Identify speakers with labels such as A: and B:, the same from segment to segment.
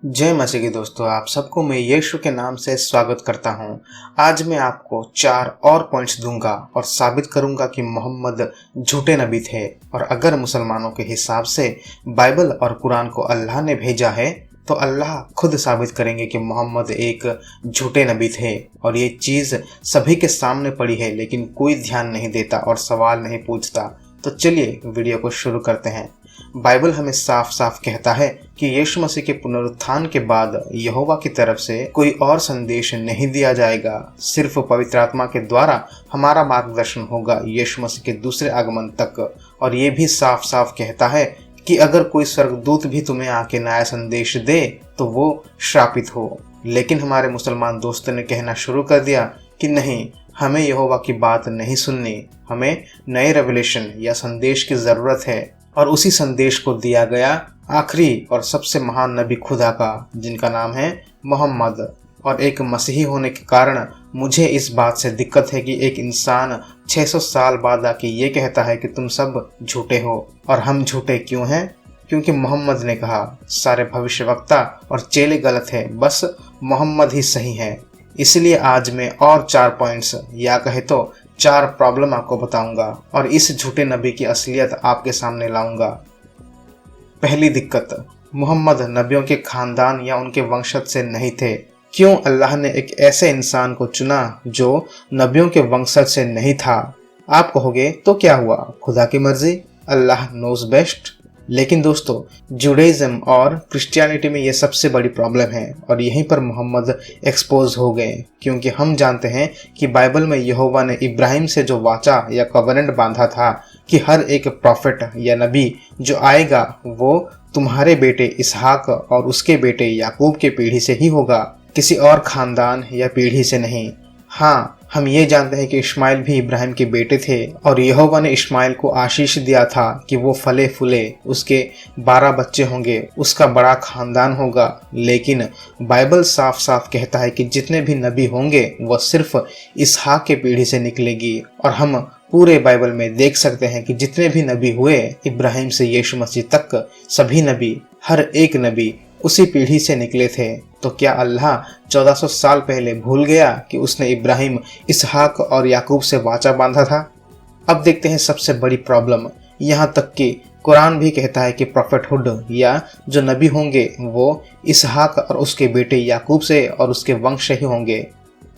A: जय मसीह के दोस्तों, आप सबको मैं यीशु के नाम से स्वागत करता हूं। आज मैं आपको 4 और पॉइंट्स दूंगा और साबित करूंगा कि मोहम्मद झूठे नबी थे। और अगर मुसलमानों के हिसाब से बाइबल और कुरान को अल्लाह ने भेजा है तो अल्लाह खुद साबित करेंगे कि मोहम्मद एक झूठे नबी थे। और ये चीज़ सभी के सामने पड़ी है, लेकिन कोई ध्यान नहीं देता और सवाल नहीं पूछता। तो चलिए वीडियो को शुरू करते हैं। बाइबल हमें साफ साफ कहता है कि यीशु मसीह के पुनरुत्थान के बाद यहोवा की तरफ से कोई और संदेश नहीं दिया जाएगा। सिर्फ पवित्र आत्मा के द्वारा हमारा मार्गदर्शन होगा यीशु मसीह के दूसरे आगमन तक। और ये भी साफ साफ कहता है कि अगर कोई स्वर्गदूत भी तुम्हें आके नया संदेश दे तो वो श्रापित हो। लेकिन हमारे मुसलमान दोस्तों ने कहना शुरू कर दिया कि नहीं, हमें यहोवा की बात नहीं सुननी, हमें नए रेवलेशन या संदेश की ज़रूरत है। और उसी संदेश को दिया गया आखिरी और सबसे महान नबी खुदा का, जिनका नाम है मोहम्मद। और एक मसीही होने के कारण मुझे इस बात से दिक्कत है कि एक इंसान 600 साल बाद आके ये कहता है कि तुम सब झूठे हो। और हम झूठे क्यों हैं? क्योंकि मोहम्मद ने कहा सारे भविष्यवक्ता और चेले गलत है, बस मोहम्मद ही सही है। इसलिए आज मैं और 4 पॉइंट्स या कहे तो 4 प्रॉब्लम आपको बताऊंगा और इस झूठे नबी की असलियत आपके सामने लाऊंगा। पहली दिक्कत, मोहम्मद नबियों के खानदान या उनके वंशज से नहीं थे। क्यों अल्लाह ने एक ऐसे इंसान को चुना जो नबियों के वंशज से नहीं था? आप कहोगे तो क्या हुआ, खुदा की मर्जी, अल्लाह नोज बेस्ट। लेकिन दोस्तों, जुडाइज्म और क्रिश्चियनिटी में ये सबसे बड़ी प्रॉब्लम है और यहीं पर मोहम्मद एक्सपोज हो गए। क्योंकि हम जानते हैं कि बाइबल में यहोवा ने इब्राहिम से जो वाचा या कवरेंट बांधा था कि हर एक प्रॉफिट या नबी जो आएगा वो तुम्हारे बेटे इसहाक और उसके बेटे याकूब के पीढ़ी से ही होगा, किसी और खानदान या पीढ़ी से नहीं। हाँ, हम ये जानते हैं कि इस्माइल भी इब्राहिम के बेटे थे और यहोवा ने इस्माइल को आशीष दिया था कि वो फले फूले, उसके 12 बच्चे होंगे, उसका बड़ा खानदान होगा। लेकिन बाइबल साफ साफ कहता है कि जितने भी नबी होंगे वह सिर्फ इसहाक के पीढ़ी से निकलेगी। और हम पूरे बाइबल में देख सकते हैं कि जितने भी नबी हुए, इब्राहिम से यीशु मसीह तक, सभी नबी, हर एक नबी उसी पीढ़ी से निकले थे। तो क्या अल्लाह 1400 साल पहले भूल गया कि उसने इब्राहिम, इसहाक और याकूब से वाचा बांधा था? अब देखते हैं सबसे बड़ी प्रॉब्लम। यहाँ तक कि कुरान भी कहता है कि प्रॉफिटहुड या जो नबी होंगे वो इसहाक और उसके बेटे याकूब से और उसके वंश ही होंगे।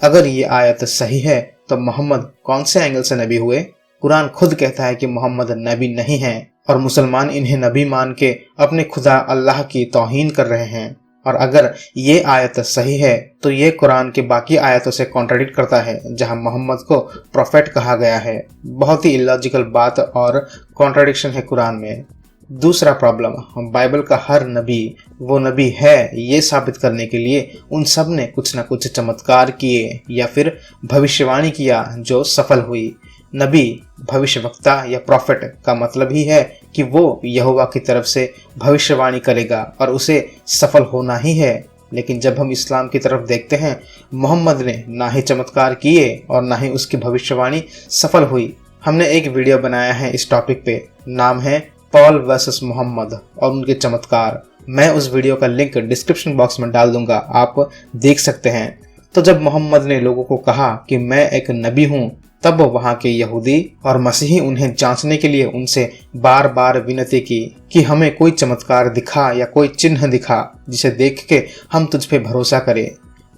A: अगर ये आयत सही है तो मोहम्मद कौन से एंगल से नबी हुए? कुरान खुद कहता है कि मोहम्मद नबी नहीं है और मुसलमान इन्हें नबी मान के अपने खुदा अल्लाह की तौहीन कर रहे हैं। और अगर ये आयत सही है तो ये कुरान के बाकी आयतों से कॉन्ट्राडिक्ट करता है जहां मोहम्मद को प्रोफेट कहा गया है। बहुत ही इलॉजिकल बात और कॉन्ट्राडिक्शन है कुरान में। दूसरा प्रॉब्लम, बाइबल का हर नबी वो नबी है ये साबित करने के लिए उन सब ने कुछ ना कुछ चमत्कार किए या फिर भविष्यवाणी किया जो सफल हुई। नबी, भविष्यवक्ता या प्रॉफिट का मतलब ही है कि वो यहोवा की तरफ से भविष्यवाणी करेगा और उसे सफल होना ही है। लेकिन जब हम इस्लाम की तरफ देखते हैं, मोहम्मद ने ना ही चमत्कार किए और ना ही उसकी भविष्यवाणी सफल हुई। हमने एक वीडियो बनाया है इस टॉपिक पे, नाम है पॉल वर्सेस मोहम्मद और उनके चमत्कार। मैं उस वीडियो का लिंक डिस्क्रिप्शन बॉक्स में डाल दूंगा, आप देख सकते हैं। तो जब मोहम्मद ने लोगों को कहा कि मैं एक नबी हूँ, तब वहां के यहूदी और मसीही उन्हें जांचने के लिए उनसे बार बार विनती की कि हमें कोई चमत्कार दिखा या कोई चिन्ह दिखा जिसे देख के हम तुझ पे भरोसा करें।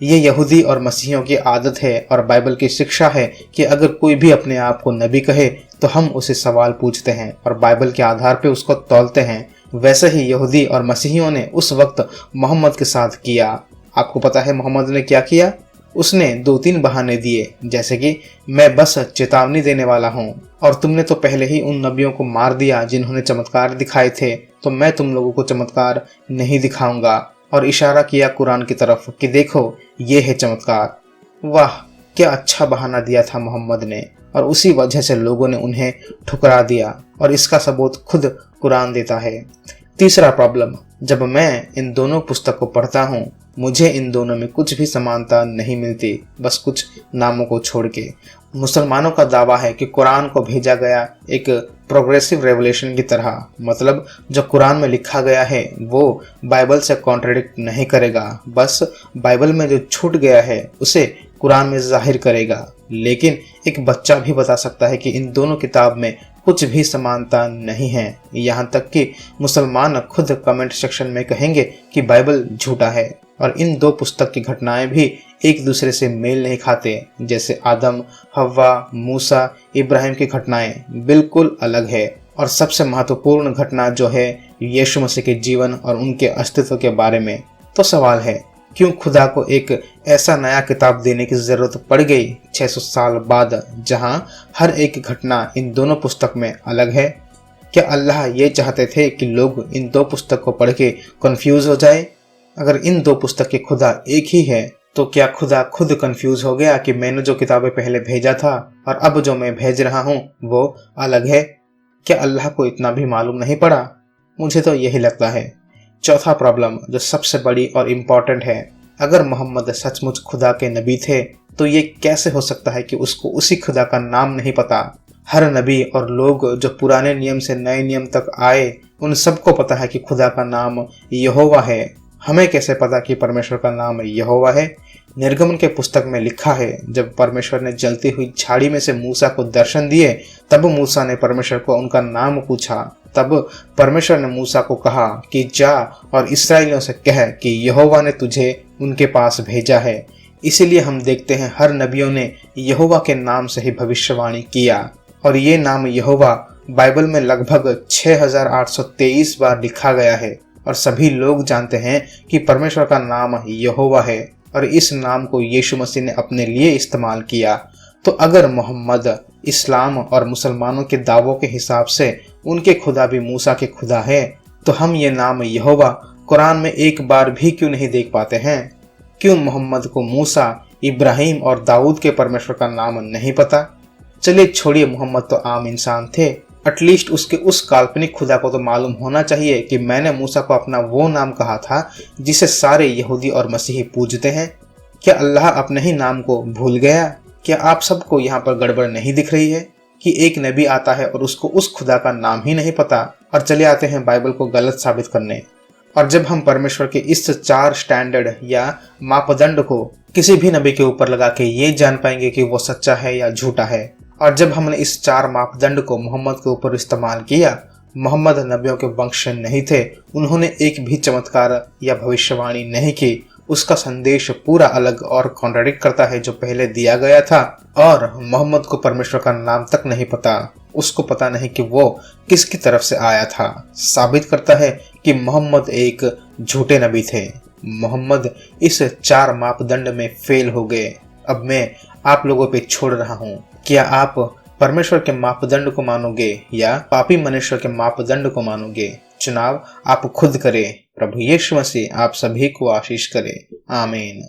A: ये यहूदी और मसीहियों की आदत है और बाइबल की शिक्षा है कि अगर कोई भी अपने आप को नबी कहे तो हम उसे सवाल पूछते हैं और बाइबल के आधार पे उसको तौलते हैं। वैसे ही यहूदी और मसीहियों ने उस वक्त मोहम्मद के साथ किया। आपको पता है मोहम्मद ने क्या किया? उसने 2-3 बहाने दिए, जैसे कि मैं बस चेतावनी देने वाला हूँ और तुमने तो पहले ही उन नबियों को मार दिया जिन्होंने चमत्कार दिखाए थे, तो मैं तुम लोगों को चमत्कार नहीं दिखाऊंगा। और इशारा किया कुरान की तरफ कि देखो ये है चमत्कार। वाह, क्या अच्छा बहाना दिया था मोहम्मद ने और उसी वजह से लोगों ने उन्हें ठुकरा दिया और इसका सबूत खुद कुरान देता है। तीसरा प्रॉब्लम, जब मैं इन दोनों पुस्तक को पढ़ता हूँ मुझे इन दोनों में कुछ भी समानता नहीं मिलती, बस कुछ नामों को छोड़ के। मुसलमानों का दावा है कि कुरान को भेजा गया एक प्रोग्रेसिव रेवलेशन की तरह, मतलब जो कुरान में लिखा गया है वो बाइबल से कॉन्ट्रडिक्ट नहीं करेगा, बस बाइबल में जो छूट गया है उसे कुरान में जाहिर करेगा। लेकिन एक बच्चा भी बता सकता है कि इन दोनों किताब में कुछ भी समानता नहीं है। यहाँ तक कि मुसलमान खुद कमेंट सेक्शन में कहेंगे कि बाइबल झूठा है और इन दो पुस्तक की घटनाएं भी एक दूसरे से मेल नहीं खाते। जैसे आदम, हव्वा, मूसा, इब्राहिम की घटनाएं बिल्कुल अलग है। और सबसे महत्वपूर्ण घटना जो है यीशु मसीह के जीवन और उनके अस्तित्व के बारे में। तो सवाल है, क्यों खुदा को एक ऐसा नया किताब देने की जरूरत पड़ गई 600 साल बाद, जहां हर एक घटना इन दोनों पुस्तक में अलग है? क्या अल्लाह ये चाहते थे कि लोग इन दो पुस्तक को पढ़ के कंफ्यूज हो जाए? अगर इन दो पुस्तक के खुदा एक ही है तो क्या खुदा खुद कंफ्यूज हो गया कि मैंने जो किताबें पहले भेजा था और अब जो मैं भेज रहा हूँ वो अलग है? क्या अल्लाह को इतना भी मालूम नहीं पड़ा? मुझे तो यही लगता है। चौथा प्रॉब्लम जो सबसे बड़ी और इम्पोर्टेंट है, अगर मोहम्मद सचमुच खुदा के नबी थे तो ये कैसे हो सकता है कि उसको उसी खुदा का नाम नहीं पता? हर नबी और लोग जो पुराने नियम से नए नियम तक आए उन सबको पता है कि खुदा का नाम यहोवा है। हमें कैसे पता कि परमेश्वर का नाम यहोवा है? निर्गमन के पुस्तक में लिखा है, जब परमेश्वर ने जलती हुई झाड़ी में से मूसा को दर्शन दिए तब मूसा ने परमेश्वर को उनका नाम पूछा। तब परमेश्वर ने मूसा को कहा कि जा और इस्राएलियों से कह कि यहोवा ने तुझे उनके पास भेजा है। इसीलिए हम देखते हैं हर नबियों ने यहोवा के नाम से ही भविष्यवाणी किया और ये नाम यहोवा बाइबल में लगभग 6823 बार लिखा गया है और सभी लोग जानते हैं कि परमेश्वर का नाम यहोवा है और इस नाम को यीशु मसीह ने अपने लिए इस्तेमाल किया। तो अगर मोहम्मद, इस्लाम और मुसलमानों के दावों के हिसाब से उनके खुदा भी मूसा के खुदा है, तो हम ये नाम यहोवा कुरान में एक बार भी क्यों नहीं देख पाते हैं? क्यों मोहम्मद को मूसा, इब्राहिम और दाऊद के परमेश्वर का नाम नहीं पता? चलिए छोड़िए, मोहम्मद तो आम इंसान थे, एटलीस्ट उसके उस काल्पनिक खुदा को तो मालूम होना चाहिए कि मैंने मूसा को अपना वो नाम कहा था जिसे सारे यहूदी और मसीही पूजते हैं। क्या अल्लाह अपने ही नाम को भूल गया? क्या आप सबको यहाँ पर गड़बड़ नहीं दिख रही है कि एक नबी आता है और उसको उस खुदा का नाम ही नहीं पता और चले आते हैं बाइबल को गलत साबित करने? और जब हम परमेश्वर के इस 4 स्टैंडर्ड या मापदंड को किसी भी नबी के ऊपर लगा के ये जान पाएंगे कि वो सच्चा है या झूठा है, और जब हमने इस 4 मापदंड को मोहम्मद के ऊपर इस्तेमाल किया, मोहम्मद नबियों के वंश नहीं थे, उन्होंने एक भी चमत्कार या भविष्यवाणी नहीं की, उसका संदेश पूरा अलग और कॉन्ट्राडिक्ट करता है जो पहले दिया गया था। और मोहम्मद को परमेश्वर का नाम तक नहीं पता, उसको पता नहीं कि वो किसकी तरफ से आया था। साबित करता है कि मोहम्मद एक झूठे नबी थे। मोहम्मद इस 4 मापदंड में फेल हो गए। अब मैं आप लोगों पे छोड़ रहा हूँ, क्या आप परमेश्वर के मापदंड को मानोगे या पापी मनुष्य के मापदंड को मानोगे? चुनाव आप खुद करें। प्रभु यीशु मसीह आप सभी को आशीष करे। आमीन।